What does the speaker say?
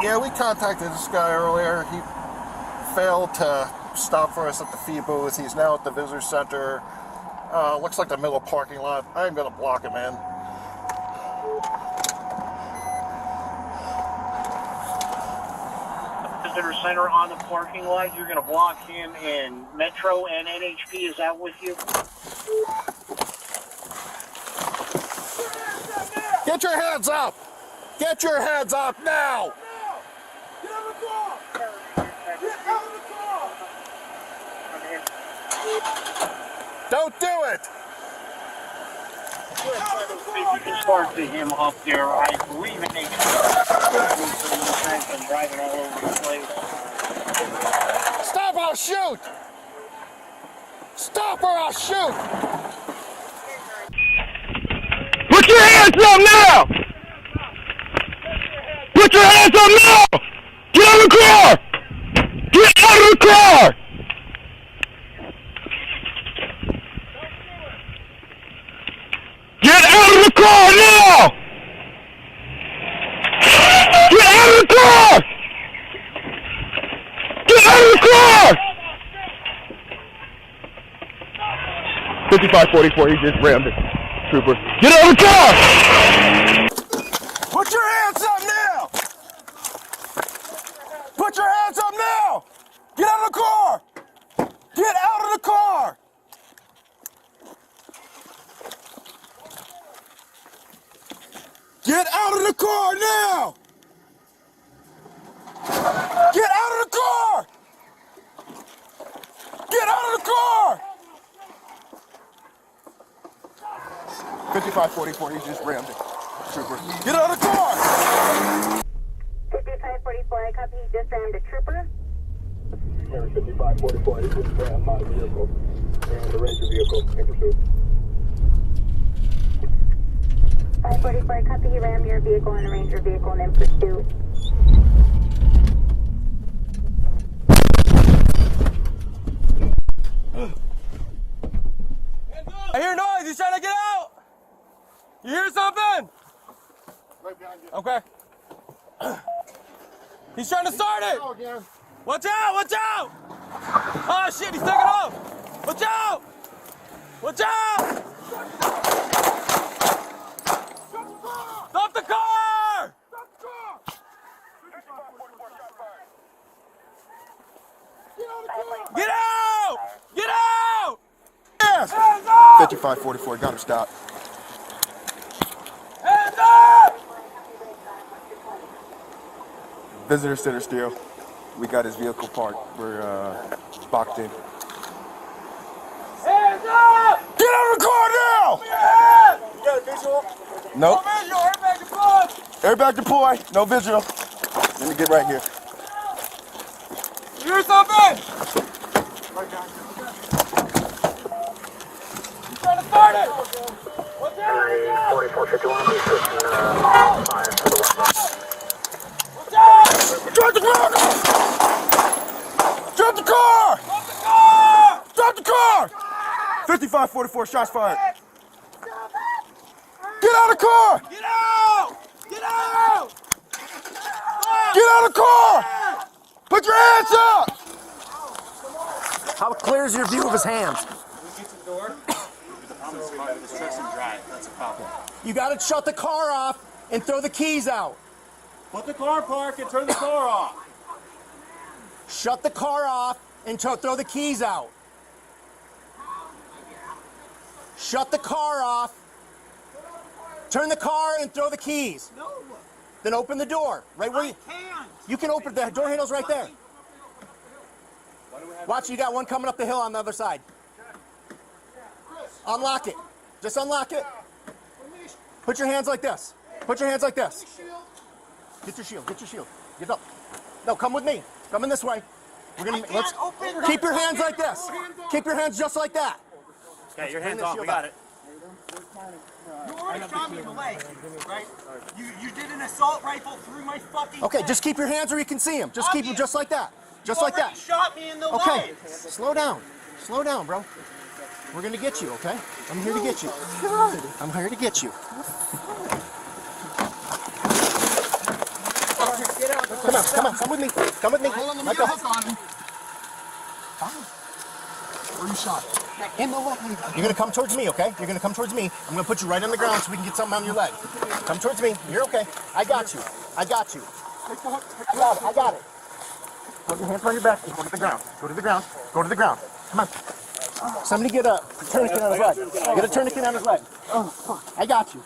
Yeah, we contacted this guy earlier. He failed to stop for us at the fee booth. He's now at the visitor center. Looks like the middle parking lot. I'm going to block him in. Visitor center on the parking lot. You're going to block him in Metro and NHP. Is that with you? Get your hands up! Get your hands up now! Get out of the car! Get out of the car! Don't do it! If you can start to him up there, I believe in NHP. Been driving all over the place. Stop, I'll shoot! Stop or I'll shoot! Put your hands up now! Put your hands up now! Get out of the car! Get out of the car! Get out of the car now! Get out of the car! Get out of the car! 5544, he just rammed it. Trooper. Get out of the car! Put your hands up now! Put your hands up now! Get out of the car! Get out of the car! Get out of the car now! Get out of the car! Get out of the car! 5544, he just rammed it. Trooper. Get out of the car! 5544, I copy, he just rammed a trooper. 5544, he just rammed my vehicle and the Ranger vehicle in pursuit. 544, I copy, he rammed your vehicle and a Ranger vehicle and in pursuit. I hear noise, he's trying to get out! You hear something? Right behind you. Okay. He's trying to start it! Watch out! Watch out! Oh shit, he's taking off! Watch out! Watch out! Stop the car! Get out! Get out! Yes! 5544, got him stopped. Hands up! Visitor center still. We got his vehicle parked. We're boxed in. Hands up! Get out of the car now! Your hands! You got a visual? Nope. No visual, airbag deployed! Airbag deploy. No visual. Let me get right here. You hear something? He's trying to start it! What's that? 4451, he's pushing 5 for the 1. What's that? Drop the car! Drop the car! Stop the car! Drop the car! 5544, shots fired. Get out of the car! Get out! Get out! Get out of the car! Put your hands up! How clear is your view of his hands? You gotta shut the car off and throw the keys out. Put the car park and turn the car off. Shut the car off and throw the keys out. Shut the car off. Turn the car and throw the keys. No. Then open the door. Right where you Can't. You can open the door handle's right there. Watch, you got one coming up the hill on the other side. Unlock it. Just unlock it. Put your hands like this. Put your hands like this. Get your shield. Get your shield. Get up. No, come with me. Come in this way. We're gonna let's keep your hands like this. Keep your hands just like that. Okay, your hands off. We got it. You already shot me in the leg, right? You did an assault rifle through my fucking Okay, head. just keep your hands where you can see them. Just keep them just like that. Just like that. Shot me in the Okay, leg. slow down. Slow down, bro. We're gonna get you, okay? I'm here to get you. I'm here to get you. Get Come on, come with me. Come with me. Hold on, let me Let get a go. hook on him. Where you shot? In the leg. You're gonna come towards me, okay? You're gonna come towards me. I'm gonna put you right on the ground so we can get something on your leg. Come towards me. You're okay. I got you. I got you. I got it. I got it. Put your hands on your back. Go to the ground. Go to the ground. Go to the ground. Come on. Somebody get a tourniquet on his leg. Get a tourniquet on his leg. Oh, fuck. I got you.